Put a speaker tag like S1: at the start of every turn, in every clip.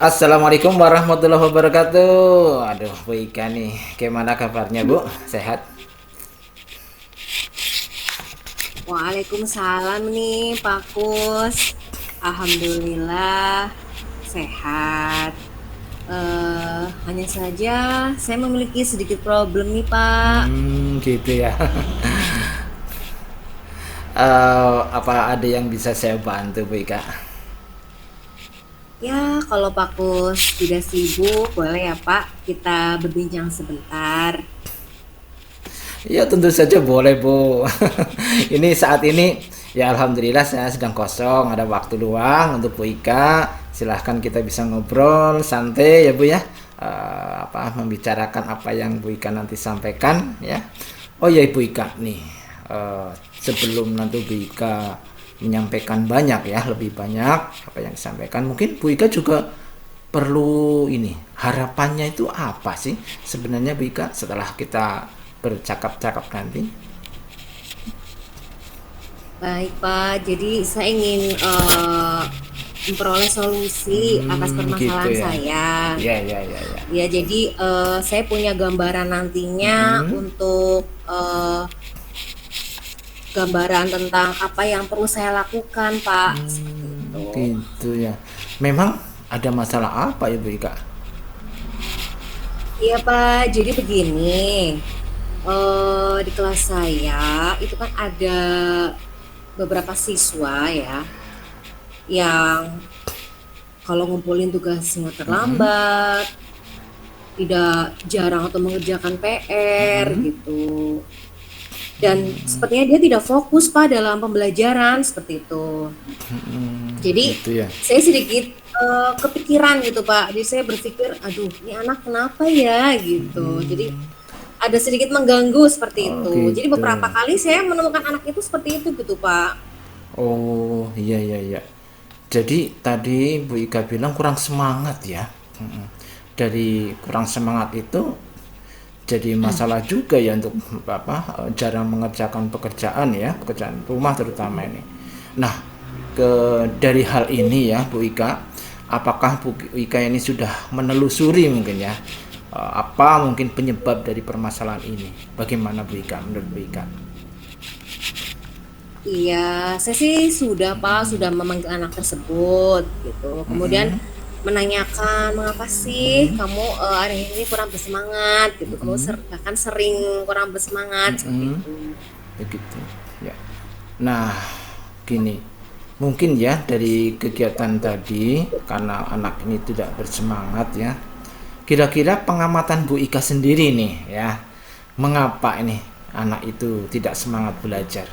S1: Assalamualaikum warahmatullahi wabarakatuh. Aduh, Bu Ika nih, gimana kabarnya Bu? Sehat?
S2: Waalaikumsalam nih Pak Kus. Alhamdulillah sehat. Hanya saja saya memiliki sedikit problem nih Pak.
S1: Gitu ya. Apa ada yang bisa saya bantu Bu Ika?
S2: Ya kalau Pak Kus tidak sibuk boleh ya Pak kita berbincang sebentar.
S1: Ya tentu saja boleh Bu. Ini saat ini ya alhamdulillah saya sedang kosong, ada waktu luang untuk Bu Ika. Silahkan kita bisa ngobrol santai ya Bu ya. Membicarakan apa yang Bu Ika nanti sampaikan ya. Oh ya Bu Ika nih, sebelum nanti Bu Ika menyampaikan banyak ya, lebih banyak apa yang disampaikan, mungkin Bu Ika juga perlu ini, harapannya itu apa sih sebenarnya Bu Ika setelah kita bercakap-cakap nanti.
S2: Baik Pak, jadi saya ingin memperoleh solusi atas
S1: Gitu
S2: permasalahan
S1: ya.
S2: saya.
S1: Ya ya ya ya.
S2: Ya, jadi saya punya gambaran nantinya
S1: Mm-mm.
S2: untuk gambaran tentang apa yang perlu saya lakukan, Pak. Seperti itu.
S1: Gitu ya. Memang ada masalah apa ya Bu Ika?
S2: Iya, Pak. Jadi begini, di kelas saya itu kan ada beberapa siswa ya yang kalau ngumpulin tugasnya
S1: Mm-mm.
S2: terlambat, tidak jarang atau mengerjakan PR
S1: Mm-mm.
S2: gitu. Dan sepertinya dia tidak fokus Pak dalam pembelajaran seperti itu. Jadi
S1: Gitu ya.
S2: saya sedikit kepikiran gitu Pak. Jadi saya berpikir, aduh, ini anak kenapa ya gitu. Jadi ada sedikit mengganggu seperti
S1: Oh
S2: itu. Jadi
S1: gitu.
S2: beberapa kali saya menemukan anak itu seperti itu gitu Pak.
S1: Oh iya iya iya. Jadi tadi Bu Ika bilang kurang semangat ya. Mm-mm. Dari kurang semangat itu jadi masalah juga ya untuk jarang mengerjakan pekerjaan ya, pekerjaan rumah terutama ini. Nah, dari hal ini ya Bu Ika, apakah Bu Ika ini sudah menelusuri mungkin ya, apa mungkin penyebab dari permasalahan ini? Bagaimana Bu Ika menurut Bu Ika?
S2: Iya, saya sih sudah Pak, sudah memanggil anak tersebut gitu. Kemudian menanyakan mengapa sih kamu hari ini kurang bersemangat gitu. Kamu bahkan sering kurang bersemangat seperti itu.
S1: Begitu ya. Nah, gini, mungkin ya dari kegiatan tadi karena anak ini tidak bersemangat ya. Kira-kira pengamatan Bu Ika sendiri nih ya, mengapa ini anak itu tidak semangat belajar?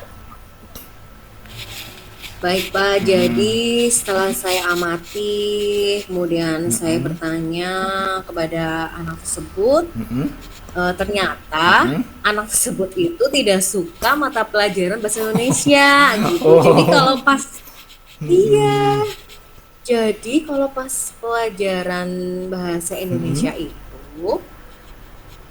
S2: Baik Pak, jadi setelah saya amati, kemudian saya bertanya kepada anak tersebut, ternyata anak tersebut itu tidak suka mata pelajaran bahasa Indonesia gitu. Jadi
S1: Oh,
S2: kalau pas iya, jadi kalau pas pelajaran bahasa Indonesia itu,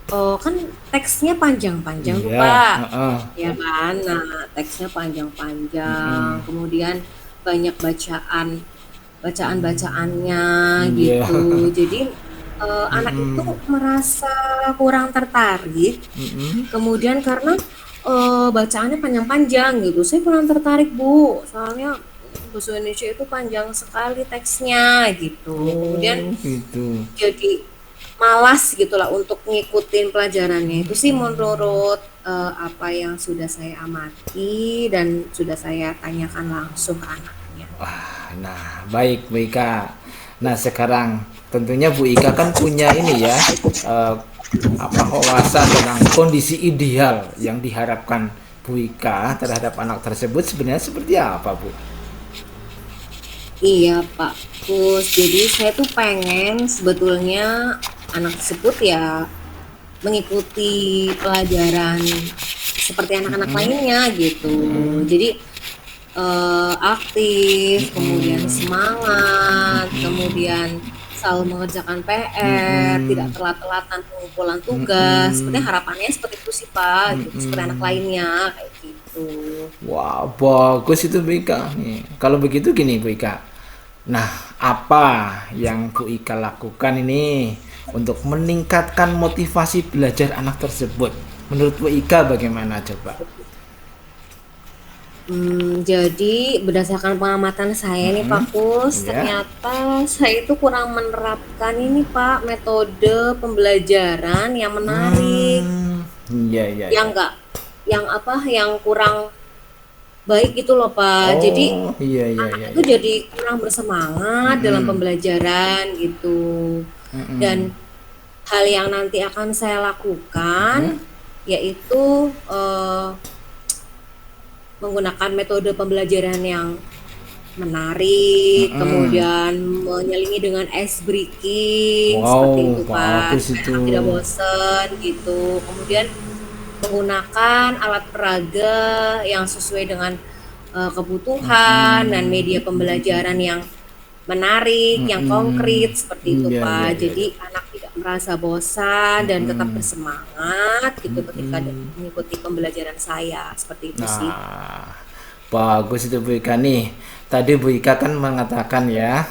S2: oh kan teksnya panjang-panjang tuh
S1: iya,
S2: Pak,
S1: heeh.
S2: ya kan? Nah, teksnya panjang-panjang, kemudian banyak bacaan-bacaannya
S1: Iya.
S2: gitu. Jadi anak itu merasa kurang tertarik. Kemudian karena bacaannya panjang-panjang gitu, saya kurang tertarik Bu. Soalnya bahasa Indonesia itu panjang sekali teksnya gitu. Kemudian
S1: Oh, gitu.
S2: jadi malas gitulah untuk ngikutin pelajarannya. Itu sih menurut apa yang sudah saya amati dan sudah saya tanyakan langsung ke anaknya.
S1: Nah, baik Bu Ika. Nah, sekarang tentunya Bu Ika kan punya ini ya, eh, wawasan tentang kondisi ideal yang diharapkan Bu Ika terhadap anak tersebut sebenarnya seperti apa, Bu?
S2: Iya Pak Kus, jadi saya tuh pengen sebetulnya anak tersebut ya mengikuti pelajaran seperti anak-anak lainnya gitu. Jadi aktif, kemudian semangat, kemudian selalu mengerjakan PR, tidak telat-telatan pengumpulan tugas. Sepertinya harapannya seperti itu sih Pak, gitu. Seperti anak lainnya kayak gitu.
S1: Wah, bagus itu Bu Ika. Nih, kalau begitu gini Bu Ika. Nah, apa yang Bu Ika lakukan ini untuk meningkatkan motivasi belajar anak tersebut? Menurut Bu Ika bagaimana coba?
S2: Jadi berdasarkan pengamatan saya nih Pak Kus,
S1: Ya.
S2: ternyata saya itu kurang menerapkan ini Pak, metode pembelajaran yang menarik,
S1: Iya, iya,
S2: yang
S1: iya.
S2: enggak, yang apa, yang kurang baik gitu loh Pak. Jadi
S1: Oh, iya, iya,
S2: anak
S1: iya,
S2: itu
S1: iya.
S2: jadi kurang bersemangat dalam
S1: Mm-mm.
S2: pembelajaran gitu.
S1: Mm-mm.
S2: Dan hal yang nanti akan saya lakukan yaitu menggunakan metode pembelajaran yang menarik,
S1: Mm-mm.
S2: kemudian menyelingi dengan ice breaking seperti
S1: Wow,
S2: itu Pak,
S1: bagus
S2: supaya
S1: itu.
S2: anak tidak bosan gitu. Kemudian menggunakan alat peraga yang sesuai dengan kebutuhan dan media pembelajaran yang menarik, yang
S1: Mm-mm.
S2: konkret seperti itu
S1: Iya, iya,
S2: Pak.
S1: iya, iya.
S2: Jadi anak tidak merasa bosan dan tetap
S1: Mm-mm.
S2: bersemangat gitu ketika
S1: Mm-mm.
S2: mengikuti pembelajaran saya, seperti itu sih.
S1: Nah, bagus itu Bu Ika nih. Tadi Bu Ika kan mengatakan ya,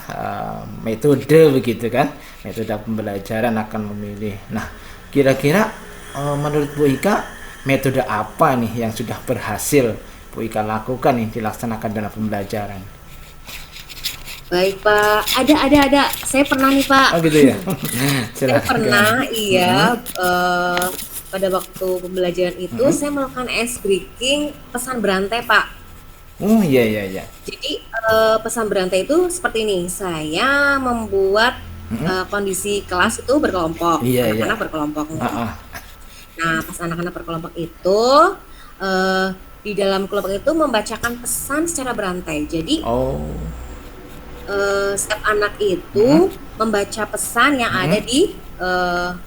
S1: metode begitu kan, metode pembelajaran akan memilih. Nah, kira-kira menurut Bu Ika metode apa nih yang sudah berhasil Bu Ika lakukan nih dilaksanakan dalam pembelajaran?
S2: Baik Pak, ada. Saya pernah nih Pak.
S1: Oh gitu ya.
S2: Saya
S1: Silahkan.
S2: pernah, iya, pada waktu pembelajaran itu saya melakukan ice breaking pesan berantai Pak.
S1: Oh iya, iya, iya.
S2: Jadi pesan berantai itu seperti ini, saya membuat kondisi kelas itu berkelompok,
S1: Iya, iya.
S2: anak-anak berkelompok
S1: Ah,
S2: nih.
S1: ah.
S2: Nah, pas anak-anak berkelompok itu eh, di dalam kelompok itu membacakan pesan secara berantai. Jadi
S1: Oh.
S2: setiap anak itu membaca pesan yang ada di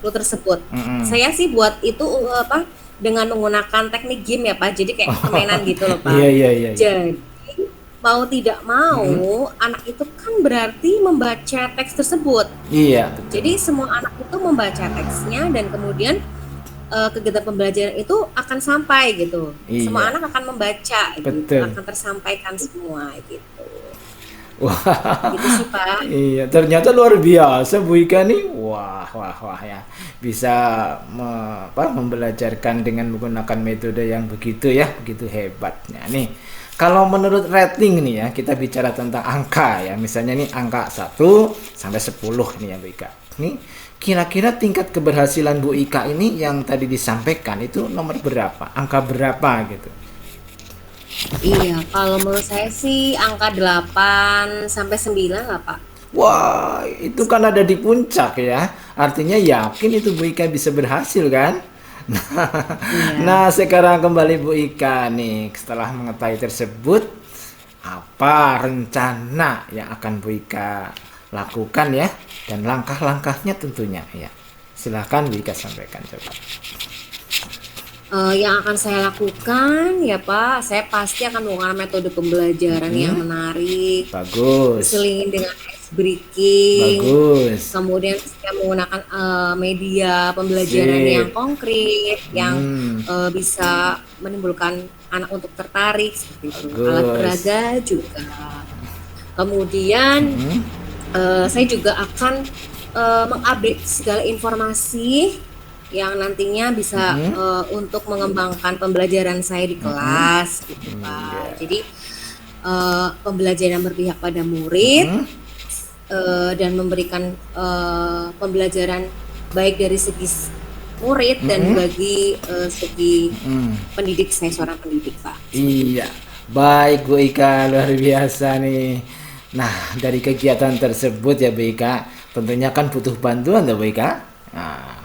S2: clue tersebut. Saya sih buat itu apa dengan menggunakan teknik game ya Pak. Jadi kayak permainan gitu loh
S1: Iya,
S2: Pak.
S1: iya, iya, iya.
S2: Jadi mau tidak mau anak itu kan berarti membaca teks tersebut.
S1: Iya, betul.
S2: Jadi semua anak itu membaca teksnya dan kemudian kegiatan pembelajaran itu akan sampai gitu. Semua
S1: Iya,
S2: anak akan membaca gitu,
S1: betul.
S2: akan tersampaikan semua gitu.
S1: Wah,
S2: Gitu sih Pak.
S1: iya, ternyata luar biasa Bu Ika nih. Wah, wah, wah ya. Bisa membelajarkan dengan menggunakan metode yang begitu ya, begitu hebatnya. Nih, kalau menurut rating nih ya, kita bicara tentang angka ya. Misalnya nih angka 1 sampai 10 nih ya Bu Ika. Nih, kira-kira tingkat keberhasilan Bu Ika ini yang tadi disampaikan itu nomor berapa? Angka berapa gitu?
S2: Iya, kalau menurut saya sih angka 8 sampai 9 lah, Pak.
S1: Wah, itu kan ada di puncak ya. Artinya yakin itu Bu Ika bisa berhasil kan?
S2: Iya.
S1: Nah, sekarang kembali Bu Ika nih. Setelah mengetahui tersebut, apa rencana yang akan Bu Ika lakukan ya? Dan langkah-langkahnya tentunya ya. Silahkan Bu Ika sampaikan coba.
S2: Yang akan saya lakukan ya Pak, saya pasti akan menggunakan metode pembelajaran yang menarik,
S1: Bagus.
S2: diselingin dengan ice breaking,
S1: Bagus.
S2: kemudian saya menggunakan media pembelajaran yang
S1: Sip.
S2: konkret, yang
S1: Hmm,
S2: bisa menimbulkan anak untuk tertarik seperti itu. Alat
S1: bagus.
S2: peraga juga. Kemudian saya juga akan mengupdate segala informasi yang nantinya bisa untuk mengembangkan pembelajaran saya di kelas gitu Pak. Jadi pembelajaran yang berpihak pada murid dan memberikan pembelajaran baik dari segi murid dan bagi segi pendidik, saya seorang pendidik Pak.
S1: Iya, baik Bu Ika, luar biasa nih. Nah, dari kegiatan tersebut ya Bu Ika, tentunya kan butuh bantuan ya Bu Ika. Nah,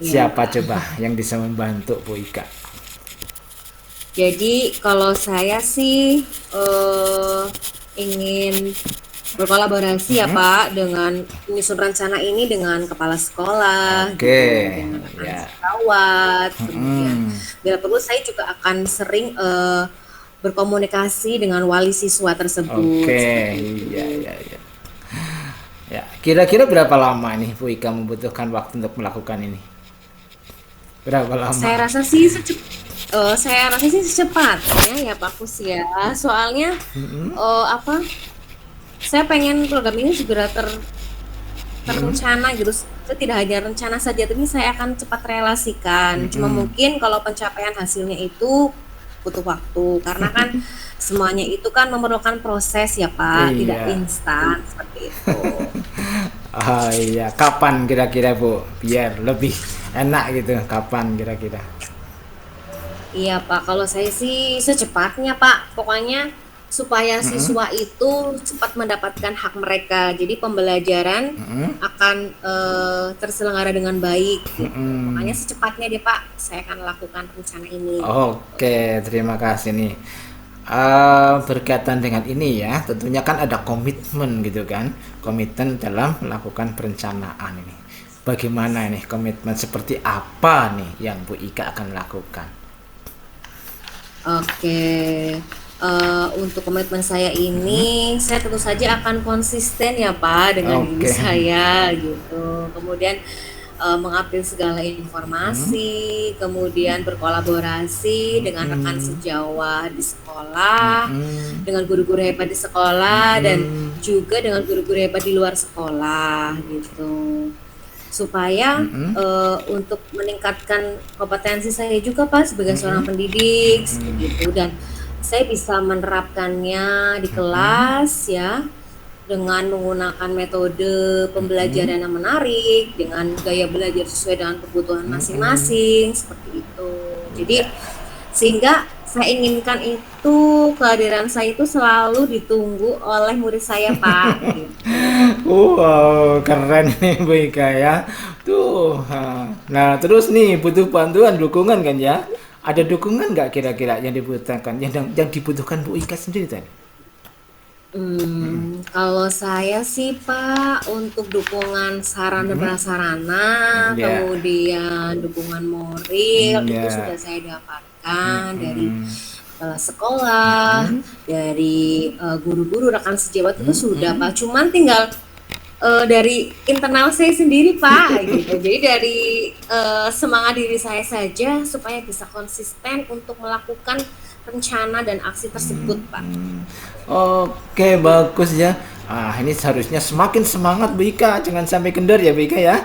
S2: Iya
S1: siapa
S2: Pak.
S1: coba yang bisa membantu Bu Ika?
S2: Jadi kalau saya sih ingin berkolaborasi ya Pak dengan menyusun rencana ini dengan kepala sekolah
S1: Oke,
S2: gitu, dengan anak
S1: ya.
S2: sejawat, kemudian bila perlu saya juga akan sering berkomunikasi dengan wali siswa tersebut
S1: Oke,
S2: seperti
S1: iya,
S2: itu.
S1: iya, iya. Ya, kira-kira berapa lama nih Bu Ika membutuhkan waktu untuk melakukan ini? Berapa lama?
S2: Saya rasa sih secepatnya ya Pak Kus ya. Soalnya apa saya pengen program ini segera terencana gitu. Saya tidak hanya rencana saja, tapi saya akan cepat realisasikan. Cuma mungkin kalau pencapaian hasilnya itu butuh waktu, karena kan semuanya itu kan memerlukan proses ya Pak, tidak
S1: Iya.
S2: instan seperti itu.
S1: Oh iya, kapan kira-kira Bu? Biar lebih enak gitu. Kapan kira-kira?
S2: Iya Pak, kalau saya sih secepatnya Pak, pokoknya supaya siswa itu cepat mendapatkan hak mereka. Jadi pembelajaran akan terselenggara dengan baik gitu. Makanya secepatnya deh Pak, saya akan lakukan rencana ini.
S1: Oke, terima kasih nih. Berkaitan dengan ini ya, tentunya kan ada komitmen gitu kan, komitmen dalam melakukan perencanaan ini. Bagaimana ini komitmen seperti apa nih yang Bu Ika akan lakukan?
S2: Oke, untuk komitmen saya ini, saya tentu saja akan konsisten ya Pak dengan diri
S1: Oke.
S2: saya gitu. Kemudian mengupdate segala informasi, kemudian berkolaborasi dengan rekan sejawat di sekolah, dengan guru-guru hebat di sekolah, dan juga dengan guru-guru hebat di luar sekolah gitu. Supaya untuk meningkatkan kompetensi saya juga Pak sebagai seorang pendidik seperti itu, dan saya bisa menerapkannya di kelas ya dengan menggunakan metode pembelajaran yang menarik dengan gaya belajar sesuai dengan kebutuhan masing-masing seperti itu. Jadi sehingga saya inginkan itu kehadiran saya itu selalu ditunggu oleh murid saya Pak gitu.
S1: Wow, keren nih Bu Ika ya. Tuh. Nah, terus nih butuh bantuan, dukungan kan ya? Ada dukungan nggak kira-kira yang dibutuhkan, yang dibutuhkan Bu Ika sendiri tadi?
S2: Kalau saya sih Pak, untuk dukungan saran dan prasarana,
S1: Ya,
S2: kemudian dukungan moral itu
S1: ya.
S2: sudah saya dapatkan dari sekolah, dari guru-guru rekan sejawat itu sudah Pak. Cuman tinggal dari internal saya sendiri Pak gitu. Jadi dari semangat diri saya saja supaya bisa konsisten untuk melakukan rencana dan aksi tersebut Pak.
S1: Oke, bagus ya. Ini seharusnya semakin semangat Bu Ika, jangan sampai kendor ya Bu Ika ya.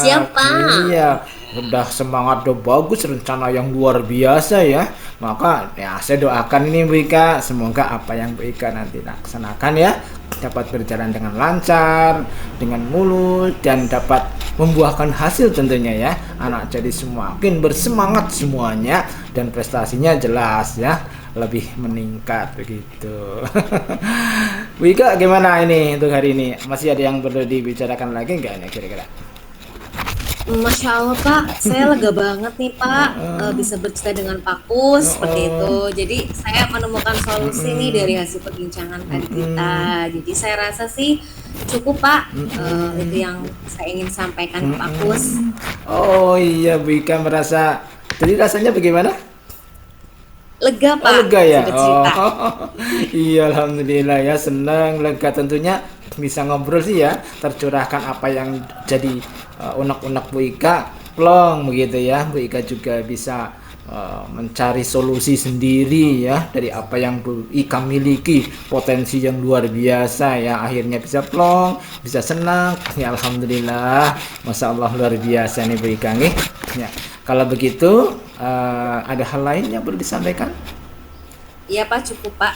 S2: Siapa?
S1: Iya, udah semangat, udah bagus, rencana yang luar biasa ya. Maka ya saya doakan ini Bu Ika, semoga apa yang Bu Ika nanti laksanakan ya dapat berjalan dengan lancar, dengan mulus, dan dapat membuahkan hasil tentunya ya. Anak jadi semakin bersemangat semuanya dan prestasinya jelas ya lebih meningkat begitu. Bu Ika gimana ini untuk hari ini? Masih ada yang perlu dibicarakan lagi nggak ini kira-kira?
S2: Masya Allah Pak, saya lega banget nih Pak, bisa bercerita dengan Pak Kus seperti itu. Jadi saya menemukan solusi nih dari hasil perbincangan tadi kita. Jadi saya rasa sih cukup Pak, itu yang saya ingin sampaikan ke Pak Kus.
S1: Oh iya, Bu Ika merasa, jadi rasanya bagaimana?
S2: Lega
S1: Oh,
S2: Pak,
S1: lega
S2: bisa
S1: ya.
S2: bercerita.
S1: Iya, alhamdulillah ya, senang, lega tentunya bisa ngobrol sih ya, tercurahkan apa yang jadi unek-unek Bu Ika, plong begitu ya. Bu Ika juga bisa mencari solusi sendiri ya dari apa yang Bu Ika miliki, potensi yang luar biasa ya. Akhirnya bisa plong, bisa senang. Ya alhamdulillah, masya Allah luar biasa nih Bu Ika nih. Ya, kalau begitu ada hal lain yang perlu disampaikan?
S2: Iya Pak, cukup Pak.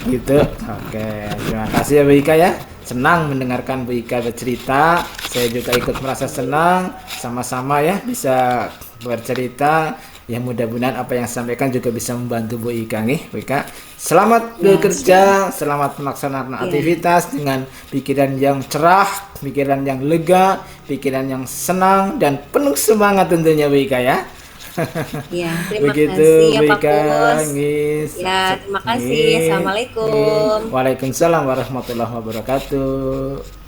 S1: Gitu. Oke, terima kasih ya Bu Ika ya. Senang mendengarkan Bu Ika bercerita. Saya juga ikut merasa senang. Sama-sama ya bisa bercerita. Ya mudah-mudahan apa yang sampaikan juga bisa membantu Bu Ika nih, Bu Ika. Selamat
S2: Ya,
S1: bekerja, selamat melaksanakan
S2: iya.
S1: aktivitas dengan pikiran yang cerah, pikiran yang lega, pikiran yang senang dan penuh semangat tentunya Bu Ika ya.
S2: Iya, terima
S1: Begitu
S2: kasih ya
S1: Bu
S2: Pak
S1: Ika,
S2: Kus.
S1: ngis.
S2: Ya, terima kasih.
S1: Ngis.
S2: Assalamualaikum.
S1: Waalaikumsalam warahmatullahi wabarakatuh.